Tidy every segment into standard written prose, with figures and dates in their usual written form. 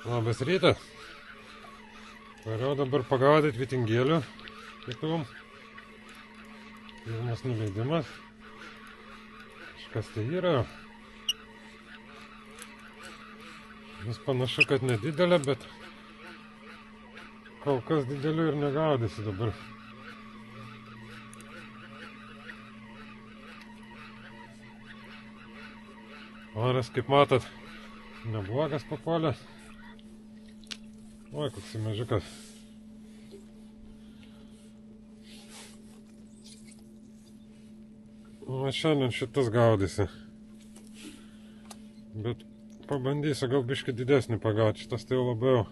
Labas rytas. Variau dabar pagaudyti vitingėlių kitom. Pirmas nuleidimas. Kažkas tai yra. Vis panašu, kad nedidelė, bet kol kas didelių ir negaudysi dabar. Oras, kaip matot, neblogas papuolė. Oi, koks mažiukas. O šiandien šitas gaudysi. Bet pabandysiu gal biškį didesnį pagauti. Šitas tai labiau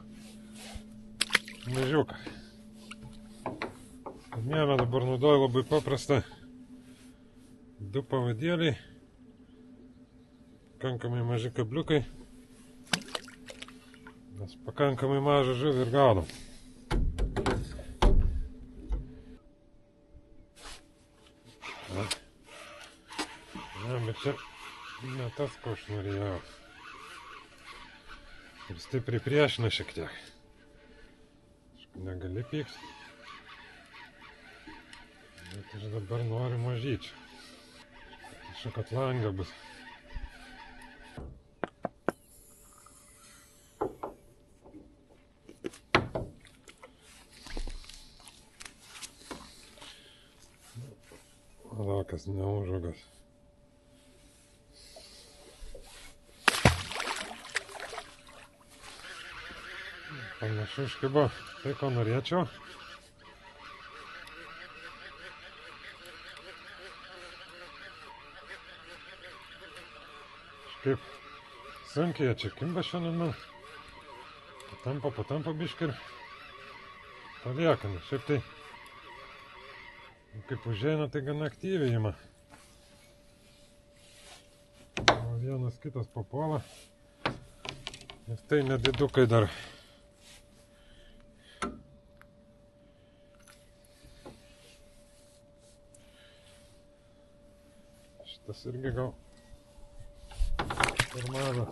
mažiukas. Kamieną dabar naudoju labai paprastą. 2 pavadėliai. Pakankamai maži kabliukai. Mes pakankamai mažą žuvį ir gaudom. Ne, bet čia ne tas, ko aš norėjau. Ir stipriai priešina šiek tiek. Aišku, negali pykti. Bet aš dabar noriu mažyčių. Aišku, kad langa bus. Lakas neužuogas. Panašu iškibo tai, ko norėčiau. Kažkaip sunkiai čia kimba šiandien man. Patampa biškį ir palieka. Šiaip tai kaip užeina, tai gana aktyviai ima. O vienas kitas papuola. Ir tai nedidukai dar. Šitas irgi gal per mažą.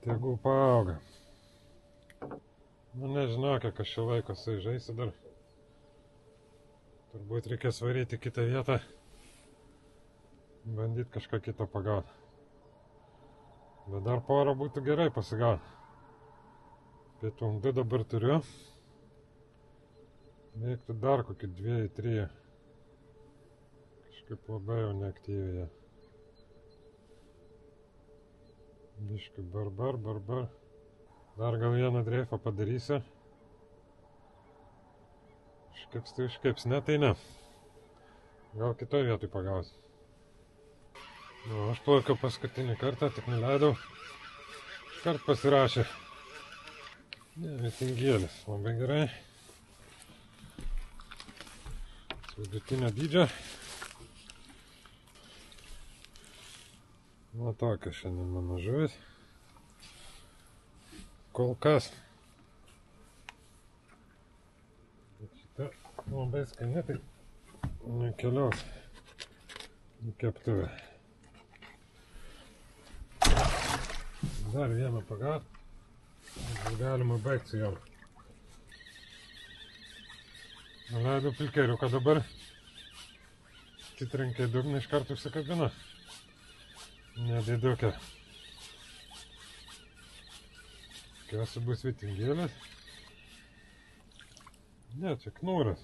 Tegul paauga. Nu nežinau, kiek aš šio laiko su žaisiu dar. Turbūt reikės varyti į kitą vietą. Bandyti kažką kitą pagauti. Bet dar porą būtų gerai pasigauti. Pietum 2 dabar turiu. Reiktų dar kokį 2-3. Kažkaip labai jau neaktyviai. Biškį barbar. Dar gal vieną dreifą padarysiu. Iškeps tai iškeps, ne tai ne. Gal kitoj vietoj pagausiu. Nu, aš plaukiau paskutinį kartą, tik nuleidau. Iškart pasirašė. Ne, vitingėlis, labai gerai. Vidutinio dydžio. Nu, tokia šiandien mano žuvis. Kol kas. Labai skani, tai nekeliaus į keptuvę. Dar vieną pagaut. Galima baigti su jom. Nuleidau pilkeriuką dabar. Atitrenkė dugną, iš karto užsikabino. Nedidukę. Tikiuosi bus vitingėlis. Ne, čia knūras.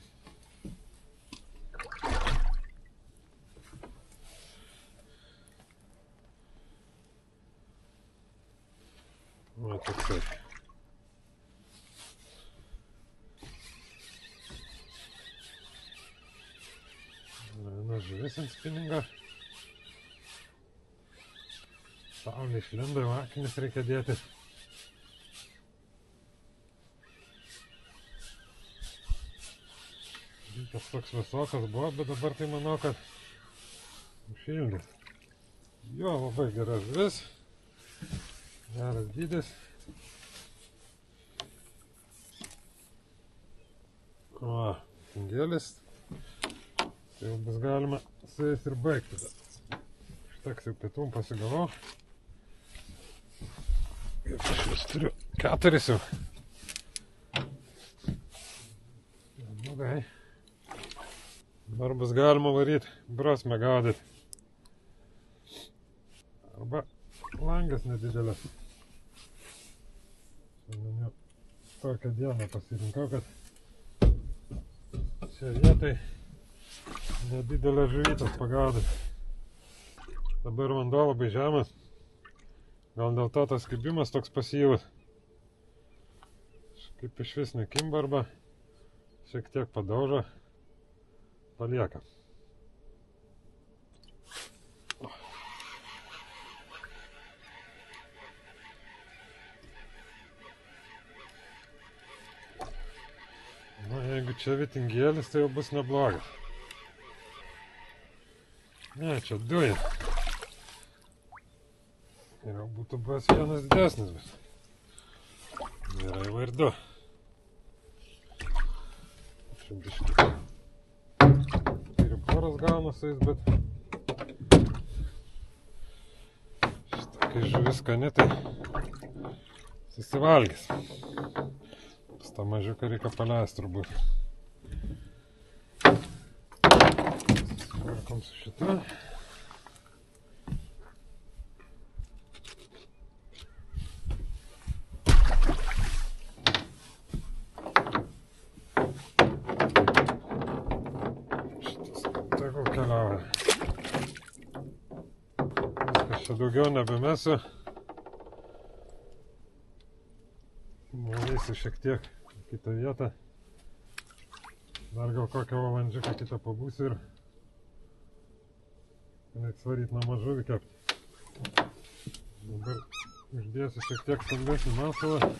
Va, toksai. Viena žuvis ant spiningo. Saulė išlindo, jau akinius reikia dėti. Tas toks visokas buvo, bet dabar tai manau, kad užšildys. Jo, labai geras žuvis. Geras dydis. O, vitingėlis. Tai jau bus galima su jais ir baigti. Užteks jau pietum pasigavau. Aš vis turiu 4 jau. Blogai. Dabar bus galima varyti, brosmę gaudyti. Arba langas nedidelis. Šiandien jau tokią dieną pasirinkau, kad čia vietoj nedidelės žuvytės pagaudyti. Dabar vanduo labai žemas. Gal dėl to tas kibimas toks pasyvus. Kaip iš vis nekimba arba šiek tiek padaužo, palieka. Na, jeigu čia vitingėlis, tai jau bus neblogas. Ne, čia duja. Ir jau būtų buvęs vienas didesnis, bet yra jau ir 2. Čia biškį. Ir poras gauna su jais, bet šitą, kai žuvis skani, tai susivalgys. Pas tą mažiuką reikia paleisti turbūt. Susitvarkom su šitą. Tegul keliauja. Viskas, čia daugiau nebemesiu. Nuleisiu šiek tiek į kitą vietą. Dar gal kokią valandžiuką kitą pabūsiu ir reiks varyt namą žuvį kepti. Dabar uždėsiu šiek tiek stambesnį masalą,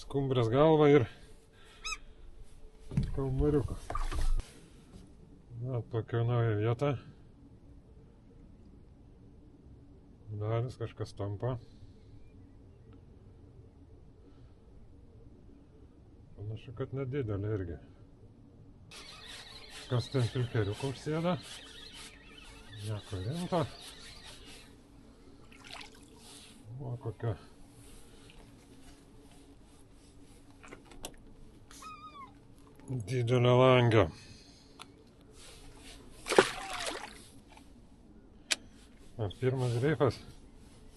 skumbrės galvą ir kalmariuką. Atpakiau naują vietą. Dalis kažkas tampa. Panašu, kad nedidelė irgi. Kas ten pilkeriuką užsėda. Nieko rimto. O, kokia didelė langė. Pirmas reifas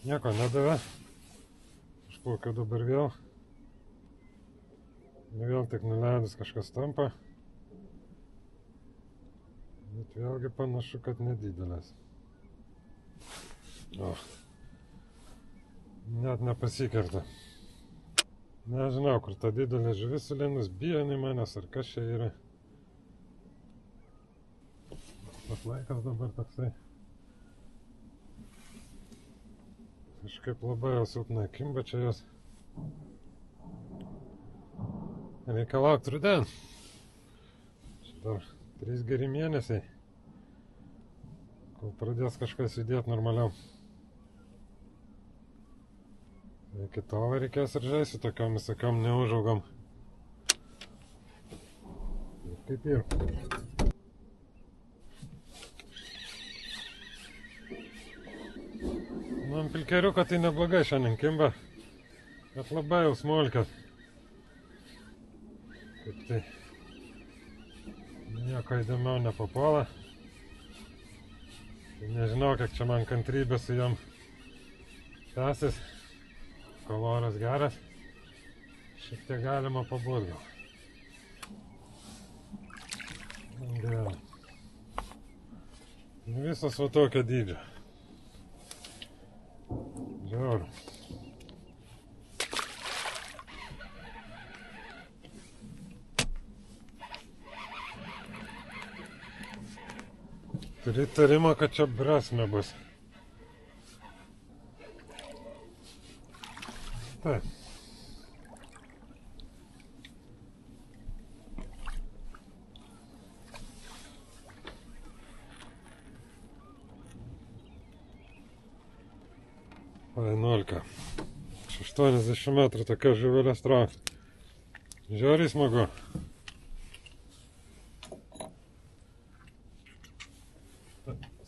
nieko nedavė. Išplaukiau dabar vėl. Vėl tik nuleidus kažkas tampa. Bet vėlgi panašu, kad nedidelės. O. Net nepasikerta. Nežinau, kur ta didelė žuvis sulindus, bijo jinai manęs, ar kas čia yra. Tas laikas dabar toksai. Kažkaip labai jau silpnai kimba čia jos. Reikia laukti ruden. Čia dar 3 geri mėnesiai, kol pradės kažkas judėti normaliau. Iki tol reikės ir žaisti tokiom visokiom neužaugom. Ir kaip ir. Man pilkeriuką tai neblogai šiandien kimba, bet labai jau smulkias. Kaip tai nieko įdomiau nepapuola. Tai nežinau, kiek čia man kantrybė su jom tęsis. Kol oras geras, šiek tiek galima pabūt gal. Gerai. Visas va tokio dydžio. Žiauru. Turiu įtarimą, kad čia brasmė bus. Taip. Painolka. 80 metrų tokia žuvelė straukia. Žiauriai smagu.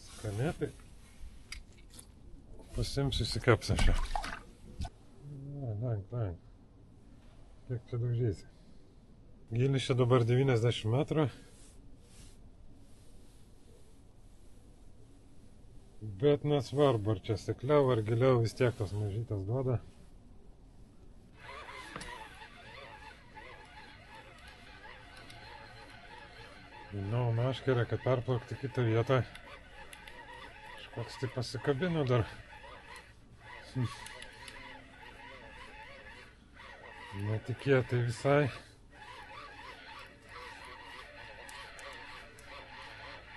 Skanėtai. Pasiimsiu įsikepsiu šią. Taip. Kiek čia daužysi? Gylis čia dabar 90 metrų. Bet nesvarbu, ar čia stikliau, ar giliau, vis tiek tos mažytas duoda. Žinau, meškerė, kad perplaukti kitą vietą. Kažkoks tai pasikabino dar. Netikėtai visai.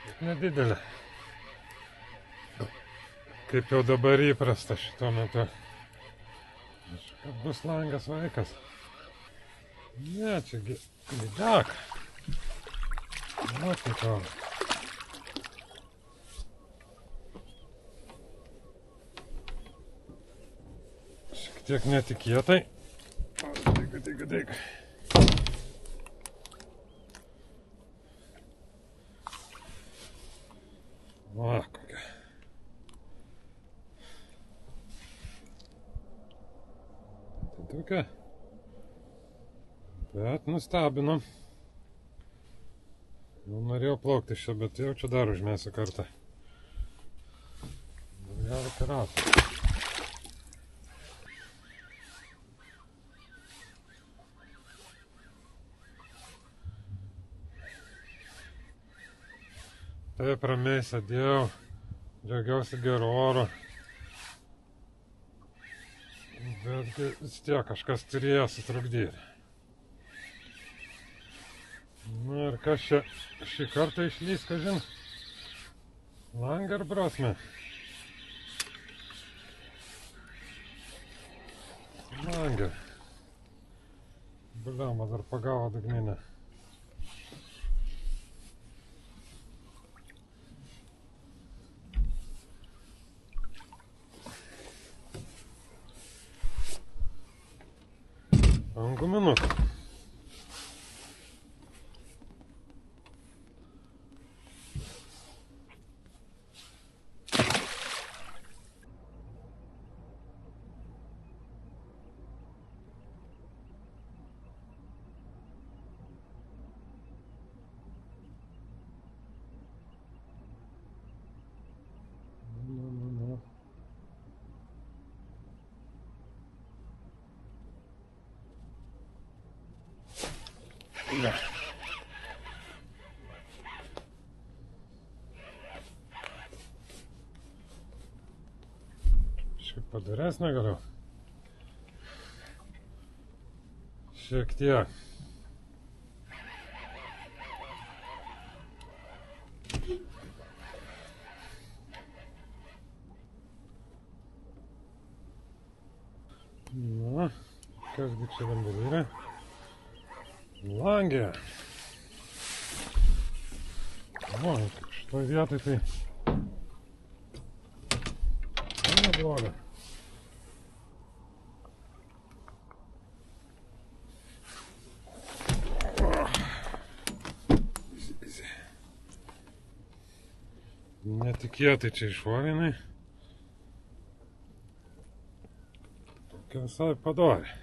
Bet nedidelė. Kaip jau dabar įprasta šituo metu. Kad bus langas vaikas. Ne, čia lydek. Matai to. Šiek tiek netikėtai. Daig. Va, kokia. Tokia. Bet nustebino. Jau norėjau plaukti šio, bet jau čia dar užmėsiu kartą. Daugiau piratą. Taip ramiai sėdėjau, džiaugiausi geru oru. Bet vis tiek kažkas turėjo sutrukdyti. Na ir kas čia šį kartą išlys, kažin? Langą ar brosmę? Langą. Bliama, dar pagavo dugninę. Guminuką. Ne. Šiek padaresnė galiu. Šiek tiek. Na, kasgi čia dabar yra? Langė. O, šitoj vietoj tai nebloga. Netikėtai čia išvarinai. Tokia visai padori.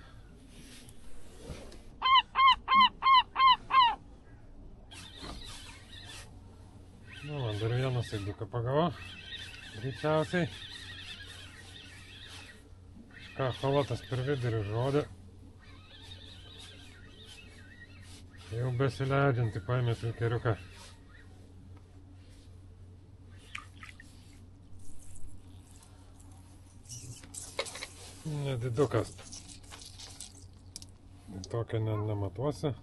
Nu, man dar vieną saiduką pagavo, greičiausiai. Kažką chalatas per vidurį žodė. Jau besileidžiantį paėmė pilkeriuką. Nedidukas. Tokią nematuosi.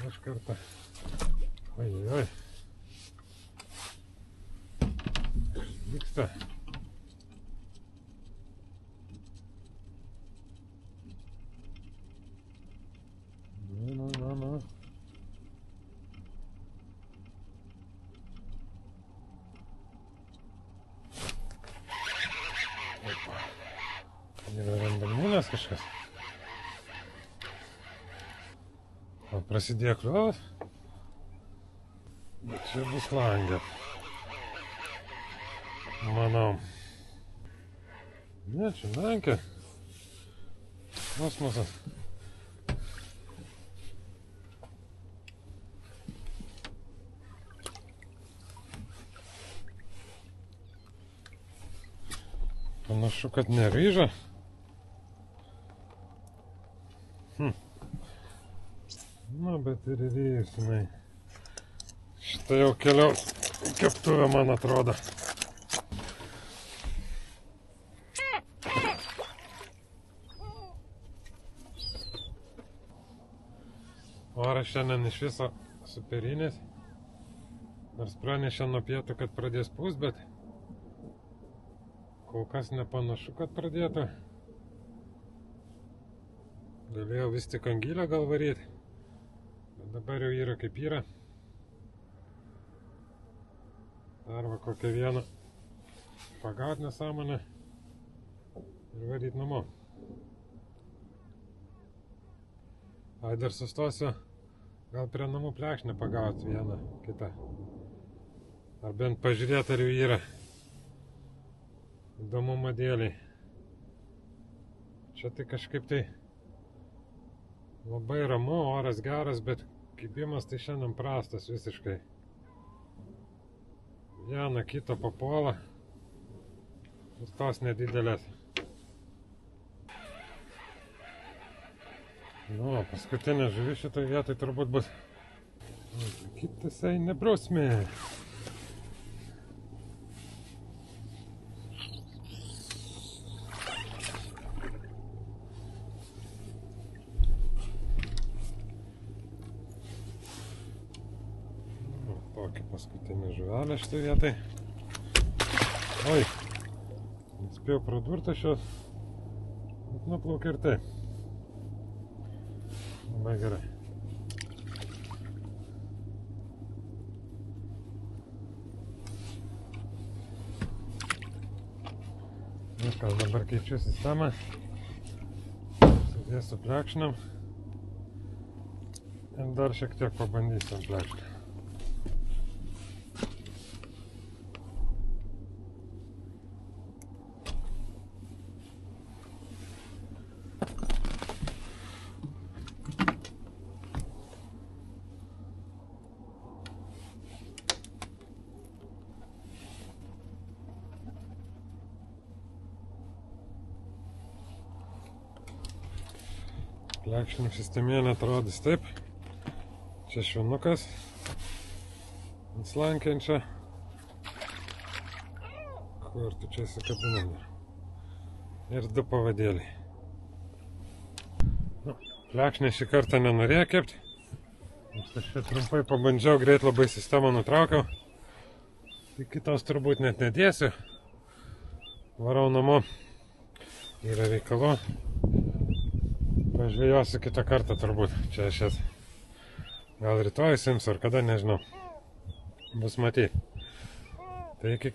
Iš karto. Oi. Vyksta. Nu. Yra randamumas kažkas. O prasidėjo kliuvas. Bet čia bus langė. Manau. Ne, čia menkė. Kosmosas. Panašu, kad neryža. Na, bet ir ryjus, jinai. Šitą jau keliaus keptuvę, man atrodo. Oras šiandien iš viso superinis. Nors pranešė nuo pietų, kad pradės pūst, bet kol kas nepanašu, kad pradėtų. Galėjau vis tik angylę gal varyti, bet dabar jau yra kaip yra. Dar va kokią vieną pagaut nesąmonę ir varyt namo. Ai, dar sustosiu, gal prie namų plekšnę pagaut vieną kitą. Ar bent pažiūrėti, ar jau yra. Įdomumo dėliai. Čia tai kažkaip tai labai ramu, oras geras, bet kibimas tai šiandien prastas visiškai. Vieną kitą papuola. Ir tos nedidelės. Nu, paskutinė žuvis šitoj vietoj turbūt bus. Kitas eina brosmė. Tokia paskutinė žuvelė šitoj vietoj. Oi, nespėjau pradurti šios. Bet nuplaukė ir tai. Labai gerai. Viskas, dabar keičiu sistemą. Sudėsiu plekšnėm. Ir dar šiek tiek pabandysiu ant plekšnę. Plekšnių sistemėlė atrodys taip. Čia švinukas ant slankiančio. Kur tu čia įsikabinami? Ir du pavadėliai. Plekšnė šį kartą nenorėjo kepti. Aš čia trumpai pabandžiau, greit labai sistemą nutraukiau. Tai kitos turbūt net nedėsiu. Varau namo. Yra reikalų. Pažvėjosiu kitą kartą turbūt. Čia aš jas gal rytoj simsiu ar kada, nežinau. Bus matyti. Tai iki